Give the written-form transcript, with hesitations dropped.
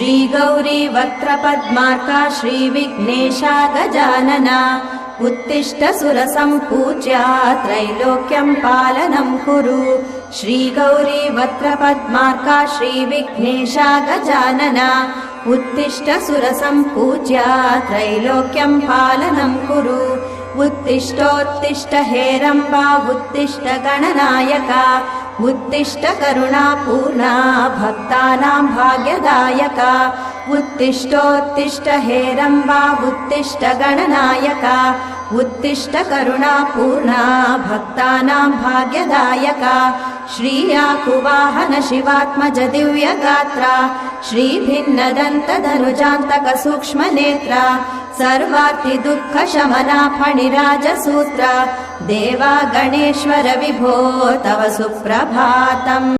श्रीगौरी वक्त्रपद्मार्का श्रीविघ्नेशा गजानना उत्तिष्ठ सुरसम्पूज्या त्रैलोक्यं पालनं कुरु श्रीगौरी वक्त्रपद्मार्का श्रीविघ्नेशा गजानना उत्तिष्ठ सुरसम्पूज्या त्रैलोक्यं पालनं कुरु उत्तिष्ठोत्तिष्ठ हेरम्बा उत्तिष्ठ गणनायका उत्तिष्ठ करुणापूर्णा भक्तानां भाग्यदायका उत्तिष्ठोत्तिष्ठ हेरम्बा उत्तिष्ठ गणनायका उत्तिष्ठ करुणापूर्णा भक्तानां भाग्यदायका श्रीयाकुवाहन शिवात्मज दिव्यगात्रा श्रीभिन्नदन्तधनुजान्तक सूक्ष्मनेत्रा सर्वार्ति दुःख शमना फणिराजसूत्रा देवा गणेश्वर विभो तव सुप्रभातम्।